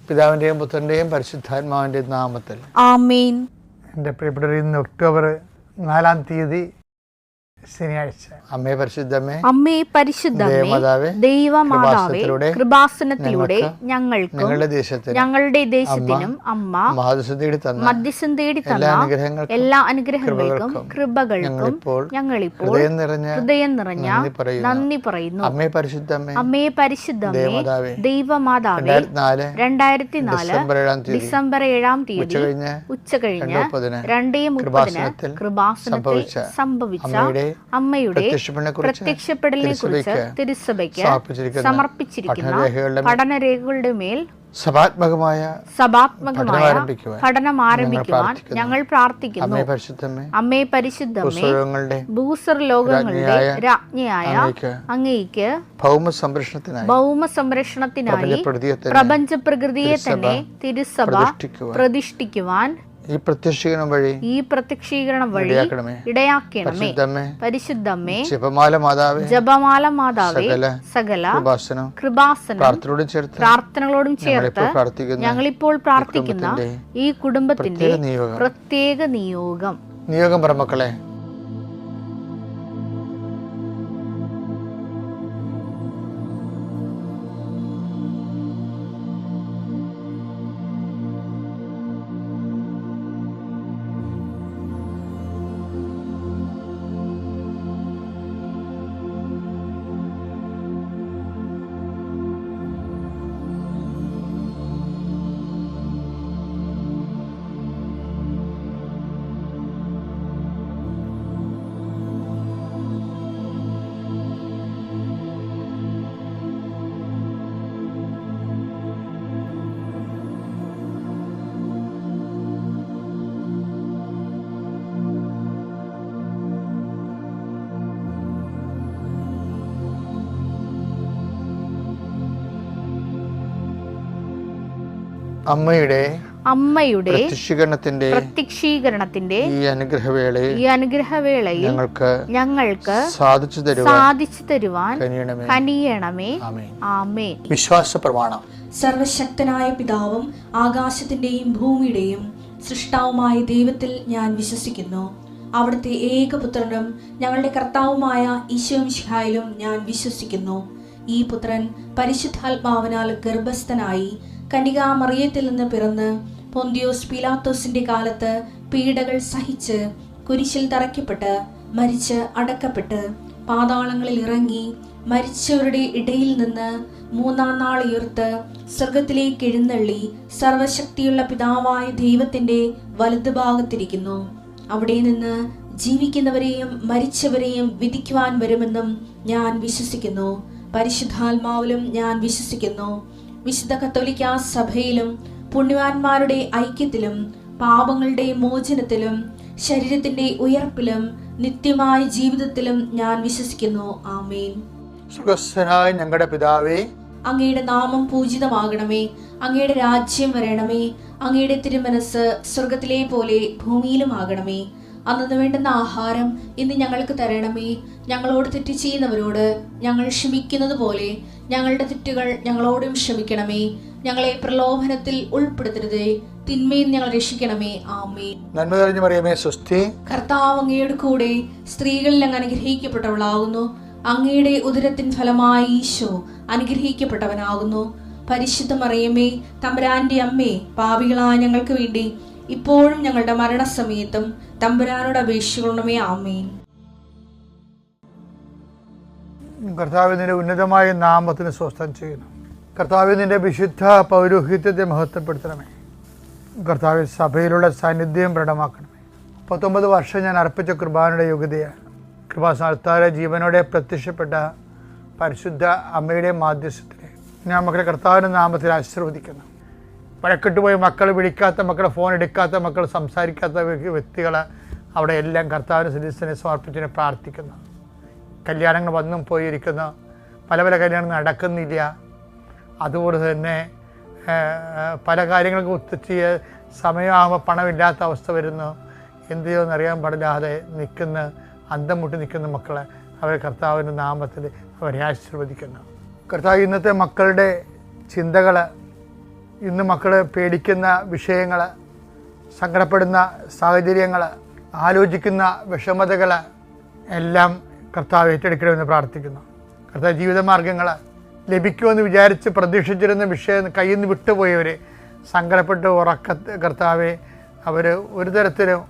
പിതാവിൻ്റെയും പുത്രൻ്റെയും പരിശുദ്ധാത്മാവിൻ്റെയും നാമത്തിൽ ആമേൻ. എൻ്റെ പ്രിയപ്പെട്ടവർ, ഇന്ന് ഒക്ടോബർ 4-ാം തീയതി ശനിയാഴ്ച. അമ്മേ പരിശുദ്ധമേ, അമ്മേ പരിശുദ്ധമേ, ദൈവമാതാവേ, കൃപാസനത്തിലൂടെ ഞങ്ങൾക്കും ഞങ്ങളുടെ ദേശത്തിനും അമ്മ മധ്യസ്ഥം തേടി തന്ന എല്ലാ അനുഗ്രഹങ്ങൾക്കും കൃപകൾക്കും ഞങ്ങളിപ്പോൾ ഹൃദയം നിറഞ്ഞ നന്ദി പറയുന്നു. അമ്മേ പരിശുദ്ധമേ, അമ്മേ പരിശുദ്ധമേ, ദൈവമാതാവേ, 2004 ഡിസംബർ 7-ാം തീയതി ഉച്ചകഴിഞ്ഞ് 2:30 കൃപാസനത്തിൽ സംഭവിച്ച അമ്മയുടെ പ്രത്യക്ഷപ്പെടലിനെ കുറിച്ച് തിരുസഭയ്ക്ക് സമർപ്പിച്ചിരിക്കുന്ന പഠനരേഖകളുടെ മേൽ സഭാത്മകമായ പഠനം ആരംഭിക്കുവാൻ ഞങ്ങൾ പ്രാർത്ഥിക്കുന്നു. അമ്മേ പരിശുദ്ധമേ, ഭൂസ്വർലോകങ്ങളുടെ രാജ്ഞിയായ അങ്ങേയ്ക്ക് ഭൗമ സംരക്ഷണത്തിനായി പ്രപഞ്ച പ്രകൃതിയെ തന്നെ തിരുസഭ പ്രതിഷ്ഠിക്കുവാൻ ഈ പ്രത്യക്ഷീകരണം വഴി ഇടയാക്കണമേ. പരിശുദ്ധമേ, ജപമാല മാതാവേ, സകല കൃപാസനം പ്രാർത്ഥനകളോടും ചേർത്ത് ഞങ്ങളിപ്പോൾ പ്രാർത്ഥിക്കുന്ന ഈ കുടുംബത്തിന്റെ പ്രത്യേക നിയോഗം പറമക്കളെ, അമ്മയുടെ പ്രത്യക്ഷീകരണത്തിന്റെ ഈ അനുഗ്രഹവേളയിൽ ഞങ്ങൾക്ക് സാധിച്ചു തരുവാൻ കനിയണമേ. ആമേൻ. വിശ്വാസ പ്രമാണം. സർവശക്തനായ പിതാവും ആകാശത്തിന്റെയും ഭൂമിയുടെയും സൃഷ്ടാവുമായ ദൈവത്തിൽ ഞാൻ വിശ്വസിക്കുന്നു. അവിടുത്തെ ഏകപുത്രനും ഞങ്ങളുടെ കർത്താവുമായ ഈശോമിശിഹായിലും ഞാൻ വിശ്വസിക്കുന്നു. ഈ പുത്രൻ പരിശുദ്ധാത്മാവിനാൽ ഗർഭസ്ഥനായി കന്യകാമറിയത്തിൽ നിന്ന് പിറന്ന് പൊന്തിയോസ് പീലാത്തോസിന്റെ കാലത്ത് പീഡകൾ സഹിച്ച് കുരിശിൽ തറയ്ക്കപ്പെട്ട് മരിച്ച് അടക്കപ്പെട്ട് പാതാളങ്ങളിൽ ഇറങ്ങി മരിച്ചവരുടെ ഇടയിൽ നിന്ന് 3-ാം നാൾ ഉയർത്ത് സ്വർഗത്തിലേക്ക് എഴുന്നള്ളി സർവശക്തിയുള്ള പിതാവായ ദൈവത്തിന്റെ വലതുഭാഗത്തിരിക്കുന്നു. അവിടെ നിന്ന് ജീവിക്കുന്നവരെയും മരിച്ചവരെയും വിധിക്കുവാൻ വരുമെന്നും ഞാൻ വിശ്വസിക്കുന്നു. പരിശുദ്ധാത്മാവിലും ഞാൻ വിശ്വസിക്കുന്നു. വിശുദ്ധ കത്തോലിക്കാ സഭയിലും പുണ്യവാന്മാരുടെ ഐക്യത്തിലും പാപങ്ങളുടെ മോചനത്തിലും ശരീരത്തിന്റെ ഉയർപ്പിലും നിത്യമായ ജീവിതത്തിലും ഞാൻ വിശ്വസിക്കുന്നു. ആമേൻ. സ്വർഗ്ഗസ്ഥനായ ഞങ്ങളുടെ പിതാവേ, അങ്ങയുടെ നാമം പൂജിതമാകണമേ. അങ്ങയുടെ രാജ്യം വരണമേ. അങ്ങയുടെ തിരുമനസ് സ്വർഗത്തിലെ പോലെ ഭൂമിയിലും ആകണമേ. അന്നു വേണ്ടുന്ന ആഹാരം ഇന്ന് ഞങ്ങൾക്ക് തരണമേ. ഞങ്ങളോട് തെറ്റ് ചെയ്യുന്നവരോട് ഞങ്ങൾ ക്ഷമിക്കുന്നത് പോലെ ഞങ്ങളുടെ തെറ്റുകൾ ഞങ്ങളോടും ക്ഷമിക്കണമേ. ഞങ്ങളെ പ്രലോഭനത്തിൽ ഉൾപ്പെടുത്തരുതേ, തിന്മയിൽ ഞങ്ങൾ രക്ഷിക്കണമേ. ആമേൻ. നന്മ നിറഞ്ഞ മറിയമേ, സ്വസ്തി. കർത്താവ് അങ്ങയുടെ കൂടെ സ്ത്രീകളിൽ അങ്ങ് അനുഗ്രഹിക്കപ്പെട്ടവളാകുന്നു. അങ്ങയുടെ ഉദരത്തിൻ ഫലമായി ഈശോ അനുഗ്രഹിക്കപ്പെട്ടവനാകുന്നു. പരിശുദ്ധ മറിയമേ, തമ്പുരാന്റെ അമ്മേ, പാപികളായ ഞങ്ങൾക്ക് വേണ്ടി ഇപ്പോഴും ഞങ്ങളുടെ മരണസമയത്തും തമ്പുരാനോട് അപേക്ഷിക്കണമേ. ആമേൻ. കർത്താവിന്റെ ഉന്നതമായ നാമത്തിന് സ്വസ്ഥം ചെയ്യുന്നു. കർത്താവിന്റെ വിശുദ്ധ പൗരോഹിത്യത്തെ മഹത്വപ്പെടുത്തണമേ. കർത്താവ് സഭയിലുള്ള സാന്നിധ്യം പ്രകടമാക്കണമേ. 19 വർഷം ഞാൻ അർപ്പിച്ച കുർബാനയുടെ യോഗ്യതയാണ്. കൃപാസ്ഥാനത്താരെ ജീവനോടെ പ്രത്യക്ഷപ്പെട്ട പരിശുദ്ധ അമ്മയുടെ മാധ്യസ്ഥത്തിലെ ഞാൻ മക്കളെ കർത്താവിൻ്റെ നാമത്തിൽ ആശീർവദിക്കുന്നു. വഴക്കിട്ടുപോയി മക്കൾ വിളിക്കാത്ത മക്കൾ, ഫോൺ എടുക്കാത്ത മക്കൾ, സംസാരിക്കാത്ത വ്യക്തികൾ അവിടെ എല്ലാം കർത്താവിൻ്റെ സന്നിധിനെ സമർപ്പിച്ച് പ്രാർത്ഥിക്കുന്നു. കല്യാണങ്ങൾ വന്നും പോയിരിക്കുന്നു, പല കല്യാണങ്ങൾ നടക്കുന്നില്ല. അതുകൊണ്ട് തന്നെ പല കാര്യങ്ങൾക്കും ഒത്തുചെയ്യ സമയമാകുമ്പോൾ പണമില്ലാത്ത അവസ്ഥ വരുന്നു. എന്ത് ചെയ്യുമെന്നറിയാൻ പാടില്ലാതെ നിൽക്കുന്ന അന്തം മുട്ടി നിൽക്കുന്ന മക്കളെ അവരെ കർത്താവിൻ്റെ നാമത്തിൽ അവരെ ആശീർവദിക്കുന്നു. കർത്താവ് ഇന്നത്തെ മക്കളുടെ ചിന്തകൾ ഇന്ന് മക്കൾ പേടിക്കുന്ന വിഷയങ്ങൾ, സങ്കടപ്പെടുന്ന സാഹചര്യങ്ങൾ, ആലോചിക്കുന്ന വിഷമതകൾ എല്ലാം കർത്താവ് ഏറ്റെടുക്കണമെന്ന് പ്രാർത്ഥിക്കുന്നു. കർത്താവ് ജീവിതമാർഗങ്ങൾ ലഭിക്കുമെന്ന് വിചാരിച്ച് പ്രതീക്ഷിച്ചിരുന്ന വിഷയം കയ്യിൽ നിന്ന് വിട്ടുപോയവർ സങ്കടപ്പെട്ട് കർത്താവെ അവർ ഒരു തരത്തിലും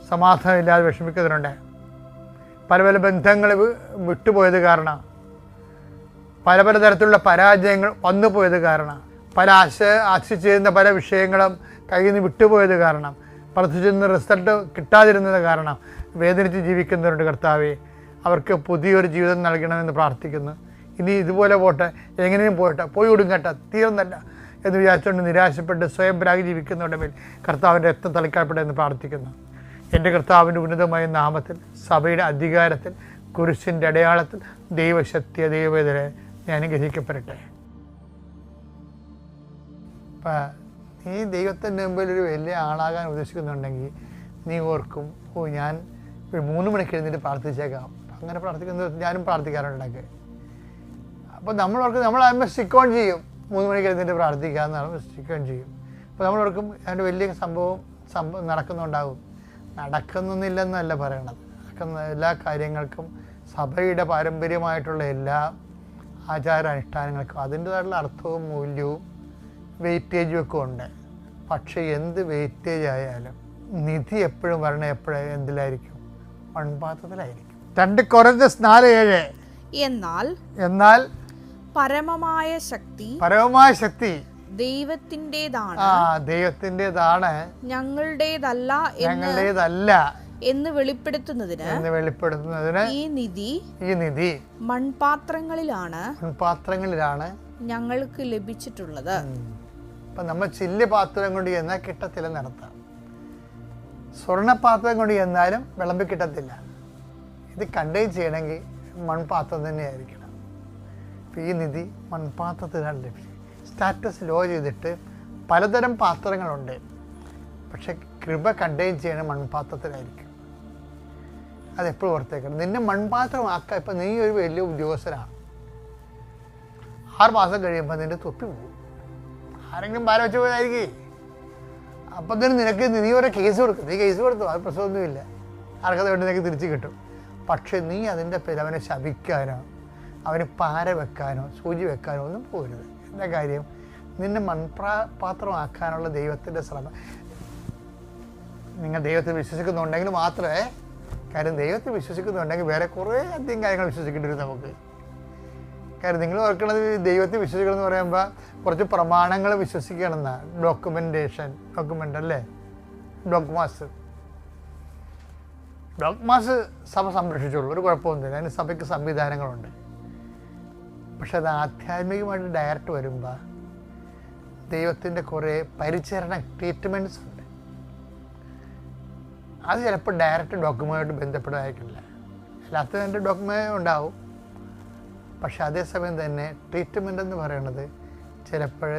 സമാധാനമില്ലാതെ വിഷമിക്കുന്നുണ്ട്. പല പല ബന്ധങ്ങൾ വിട്ടുപോയത് കാരണം, പല പല തരത്തിലുള്ള പരാജയങ്ങൾ വന്നു പോയത് കാരണം, പല ആശിച്ചിരുന്ന പല വിഷയങ്ങളും കയ്യിൽ നിന്ന് വിട്ടുപോയത് കാരണം, പ്രതീക്ഷിച്ചിരുന്ന റിസൾട്ട് കിട്ടാതിരുന്നത് കാരണം വേദനിച്ച് ജീവിക്കുന്നവരുണ്ട്. കർത്താവെ അവർക്ക് പുതിയൊരു ജീവിതം നൽകണമെന്ന് പ്രാർത്ഥിക്കുന്നു. ഇനി ഇതുപോലെ പോട്ടെ, എങ്ങനെയും പോട്ടെ, പോയി ഒടുങ്ങട്ടെ, തീർന്നല്ല എന്ന് വിചാരിച്ചുകൊണ്ട് നിരാശപ്പെട്ട് സ്വയം പരാഗി ജീവിക്കുന്നവരുടെ മേൽ കർത്താവിൻ്റെ രക്തം തളിക്കപ്പെടട്ടെ എന്ന് പ്രാർത്ഥിക്കുന്നു. എൻ്റെ കർത്താവിൻ്റെ ഉന്നതമായ നാമത്തിൽ, സഭയുടെ അധികാരത്തിൽ, കുരിശിൻ്റെ അടയാളത്തിൽ, ദൈവശക്തിയ ദൈവവേദന ഞാൻ ഗ്രഹിക്കപ്പെടട്ടെ. അപ്പം നീ ദൈവത്തിൻ്റെ മുമ്പിൽ ഒരു വലിയ ആളാകാൻ ഉദ്ദേശിക്കുന്നുണ്ടെങ്കിൽ നീ ഓർക്കും, ഞാൻ ഒരു 3 മണിക്ക് എഴുന്നേറ്റ് പ്രാർത്ഥിച്ചേക്കാം. അങ്ങനെ പ്രാർത്ഥിക്കുന്നത് ഞാനും പ്രാർത്ഥിക്കാറുണ്ടൊക്കെ. അപ്പോൾ നമ്മളോർക്കും നമ്മൾ ആദ്യമേ സ്റ്റിക്ക് ഓൺ ചെയ്യും, 3 മണിക്ക് എഴുന്നേറ്റ് പ്രാർത്ഥിക്കാമെന്നാണ് സ്റ്റിക്ക് ഓൺ ചെയ്യും. അപ്പോൾ നമ്മളോർക്കും അതിൻ്റെ വലിയ സംഭവം നടക്കുന്നുണ്ടാകും. നടക്കുന്നില്ലെന്നല്ല പറയണത്. നടക്കുന്ന എല്ലാ കാര്യങ്ങൾക്കും സഭയുടെ പാരമ്പര്യമായിട്ടുള്ള എല്ലാ ആചാരാനുഷ്ഠാനങ്ങൾക്കും അതിൻ്റേതായിട്ടുള്ള അർത്ഥവും മൂല്യവും വെയിറ്റേജും ഒക്കെ ഉണ്ട്. പക്ഷേ എന്ത് വെയിറ്റേജ് ആയാലും നിധി എപ്പോഴും വരണ എന്തിലായിരിക്കും? മൺപാത്രത്തിലായിരിക്കും. 2 കൊരിന്ത്യർ 4:7 എന്നാൽ പരമമായ ശക്തി ദൈവത്തിൻ്റെതാണ്, ഞങ്ങളുടേതല്ല എന്ന് വെളിപ്പെടുത്തുന്നതിന് ഈ നിധി മൺപാത്രങ്ങളിലാണ് ഞങ്ങൾക്ക് ലഭിച്ചിട്ടുള്ളത്. അപ്പം നമ്മൾ ചില്ല് പാത്രം കൊണ്ട് ചെന്നാൽ കിട്ടത്തില്ല നടത്താം. സ്വർണ്ണപാത്രം കൊണ്ട് ചെന്നാലും വിളമ്പി കിട്ടത്തില്ല. ഇത് കണ്ടെയ്ൻ ചെയ്യണമെങ്കിൽ മൺപാത്രം തന്നെയായിരിക്കണം. അപ്പം ഈ നിധി മൺപാത്രത്തിലാണ് ലഭിച്ചത്. സ്റ്റാറ്റസ് ലോ ചെയ്തിട്ട് പലതരം പാത്രങ്ങളുണ്ട്, പക്ഷെ കൃപ കണ്ടെയ്ൻ ചെയ്യണ മൺപാത്രത്തിലായിരിക്കും. അതെപ്പോഴും ഓർത്തേക്കണം. നിന്നെ മൺപാത്രമാക്കുക. ഇപ്പം നീ ഒരു വലിയ ഉദ്യോഗസ്ഥനാണ്, 6 മാസം കഴിയുമ്പോൾ നിൻ്റെ തൊപ്പി പോകും. ആരെങ്കിലും ഭാരം വെച്ച് പോയതായിരിക്കും. അപ്പം തന്നെ നീ ഒരു കേസ് കൊടുക്കും. നീ കേസ് കൊടുത്തു, അത് പ്രശ്നമൊന്നുമില്ല, ആർക്കത് വേണ്ടി നിനക്ക് തിരിച്ച് കിട്ടും. പക്ഷെ നീ അതിൻ്റെ പേര് അവനെ ശപിക്കാനോ അവന് പാര വെക്കാനോ സൂചി വെക്കാനോ ഒന്നും പോരുത്. എന്താ കാര്യം? നിന്നെ മൺപാത്രമാക്കാനുള്ള ദൈവത്തിൻ്റെ ശ്രമം. നിങ്ങൾ ദൈവത്തിൽ വിശ്വസിക്കുന്നുണ്ടെങ്കിൽ മാത്രമേ, കാര്യം ദൈവത്തിൽ വിശ്വസിക്കുന്നുണ്ടെങ്കിൽ വേറെ കുറേ അധികം കാര്യങ്ങൾ വിശ്വസിക്കേണ്ടി വരും നമുക്ക്. കാര്യം നിങ്ങൾ ഓർക്കണത് ദൈവത്തിൽ വിശ്വസിക്കണം എന്ന് പറയുമ്പോൾ കുറച്ച് പ്രമാണങ്ങൾ വിശ്വസിക്കണമെന്നാണ്. ഡോക്യുമെൻ്റ് അല്ലേ, ഡോഗ്മാസ് സഭ സംരക്ഷിച്ചോളൂ, ഒരു കുഴപ്പമൊന്നുമില്ല. അതിന് സഭയ്ക്ക് സംവിധാനങ്ങളുണ്ട്. പക്ഷെ അത് ആധ്യാത്മികമായിട്ട് ഡയറക്റ്റ് വരുമ്പോൾ ദൈവത്തിൻ്റെ കുറേ പരിചരണ ട്രീറ്റ്മെൻറ്റ്സ് ഉണ്ട്. അത് ചിലപ്പോൾ ഡയറക്റ്റ് ഡോക്യുമെൻ്റായിട്ട് ബന്ധപ്പെട്ടതായിരിക്കില്ല. അല്ലാത്തതിൻ്റെ ഡോക്യുമെൻ്റ് ഉണ്ടാവും. പക്ഷെ അതേസമയം തന്നെ ട്രീറ്റ്മെൻ്റ് എന്ന് പറയുന്നത് ചിലപ്പോൾ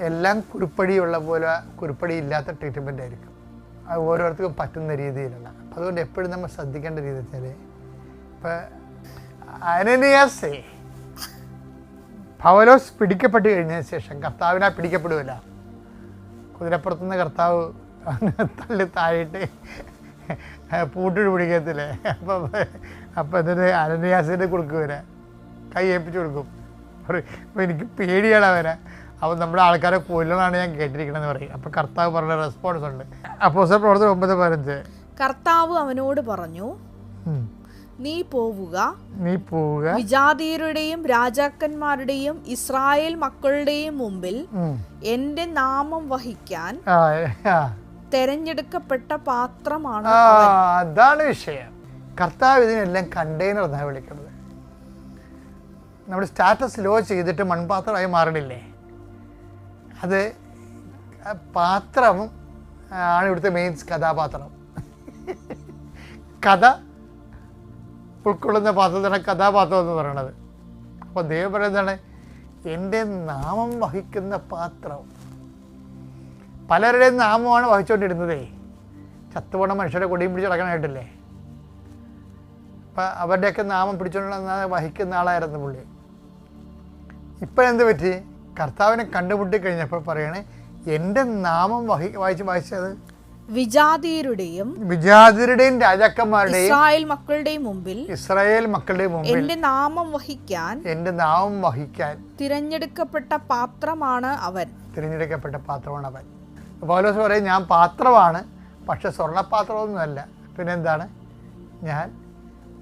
എല്ലാം കുരുപ്പടിയുള്ള പോലെ കുരുപ്പടി ഇല്ലാത്ത ട്രീറ്റ്മെൻ്റ് ആയിരിക്കും. അത് ഓരോരുത്തർക്കും പറ്റുന്ന രീതിയിലുള്ള. അതുകൊണ്ട് എപ്പോഴും നമ്മൾ ശ്രദ്ധിക്കേണ്ട രീതി വെച്ചാൽ, ഇപ്പം അനനിയാസ് പൗലോസ് പിടിക്കപ്പെട്ട് കഴിഞ്ഞതിന് ശേഷം കർത്താവിനാ പിടിക്കപ്പെടുകയില്ല. കുതിരപ്പുറത്തുനിന്ന് കർത്താവ് തള്ളി താഴെയിട്ട് പൂട്ടിട്ട് പിടിക്കത്തില്ലേ. അപ്പം എന്നിട്ട് അനനിയാസിൻ്റെ കൊടുക്കുവരെ കൈ ഏൽപ്പിച്ച് കൊടുക്കും. അപ്പോൾ എനിക്ക് പേടിയാണ് അവനെ. അപ്പോൾ നമ്മുടെ ആൾക്കാരെ കൊല്ലണമെന്നാണ് ഞാൻ കേട്ടിരിക്കണമെന്ന് പറയും. അപ്പോൾ കർത്താവ് പറഞ്ഞ റെസ്പോൺസ് ഉണ്ട്. അപ്പോസ്തല പ്രവർത്തനം 9:15 കർത്താവ് അവനോട് പറഞ്ഞു, നീ പോവുക, വിജാതീയരുടെയും രാജാക്കന്മാരുടെയും ഇസ്രായേൽ മക്കളുടെയും മുമ്പിൽ എന്റെ നാമം വഹിക്കാൻ തെരഞ്ഞെടുക്കപ്പെട്ട പാത്രമാണ്. അതാണ് വിഷയം. കർത്താവ് ഇതിനെല്ലാം കണ്ടെയ്നർ എന്നാണ് വിളിക്കുന്നത്. നമ്മുടെ സ്റ്റാറ്റസ് ലോ ചെയ്തിട്ട് മൺപാത്രമായി മാറണില്ലേ, അത് പാത്രം ആണ് ഇവിടുത്തെ മെയിൻ കഥാപാത്രം. കഥ ഉൾക്കൊള്ളുന്ന പാത്രത്തിനാണ് കഥാപാത്രം എന്ന് പറയണത്. അപ്പോൾ ദൈവം പറയുന്നതാണ്, എൻ്റെ നാമം വഹിക്കുന്ന പാത്രം. പലരുടെയും നാമമാണ് വഹിച്ചുകൊണ്ടിരുന്നതേ. ചത്തുപോണ മനുഷ്യരെ കൊടിയും പിടിച്ച് നടക്കാനായിട്ടില്ലേ. അപ്പം അവരുടെയൊക്കെ നാമം പിടിച്ചുകൊണ്ട് വഹിക്കുന്ന ആളായിരുന്നു പുള്ളി. ഇപ്പോഴെന്ത് പറ്റി? കർത്താവിനെ കണ്ടുമുട്ടി കഴിഞ്ഞപ്പോൾ പറയണേ, എൻ്റെ നാമം വായിച്ചത് വിജാതീയരുടെയും രാജാക്കന്മാരുടെയും ഇസ്രായേൽ മക്കളുടെയും മുമ്പിൽ എൻ്റെ നാമം വഹിക്കാൻ തിരഞ്ഞെടുക്കപ്പെട്ട പാത്രമാണ് അവൻ. പൗലോസ് പറയും, ഞാൻ പാത്രമാണ്, പക്ഷെ സ്വർണ്ണപാത്രമൊന്നുമല്ല. പിന്നെന്താണ്? ഞാൻ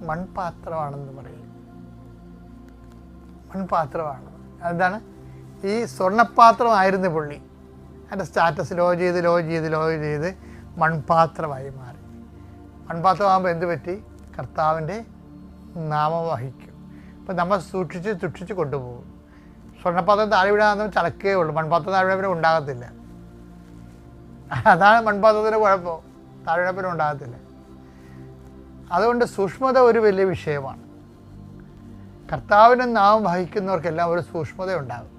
മൺപാത്രമാണെന്ന് പറയും. മൺപാത്രമാണ്. എന്താണ്? ഈ സ്വർണ്ണപാത്രമായിരുന്നു പുള്ളി. അതിൻ്റെ സ്റ്റാറ്റസ് ലോ ചെയ്ത് മൺപാത്രമായി മാറി. മൺപാത്രമാകുമ്പോൾ എന്ത് പറ്റി? കർത്താവിൻ്റെ നാമം വഹിക്കും. അപ്പം നമ്മൾ സൂക്ഷിച്ച് കൊണ്ടുപോകും. സ്വർണ്ണപാത്രം താഴെ വിടാൻ ചലക്കേ ഉള്ളൂ, മൺപാത്രം താഴെ വിടാൻ ഉണ്ടാകത്തില്ല. അതാണ് മൺപാത്രത്തിൻ്റെ കുഴപ്പം, താഴെ വിടാൻ ഉണ്ടാകത്തില്ല. അതുകൊണ്ട് സൂക്ഷ്മത ഒരു വലിയ വിഷയമാണ്. കർത്താവിൻ്റെ നാമം വഹിക്കുന്നവർക്കെല്ലാം ഒരു സൂക്ഷ്മത ഉണ്ടാകും.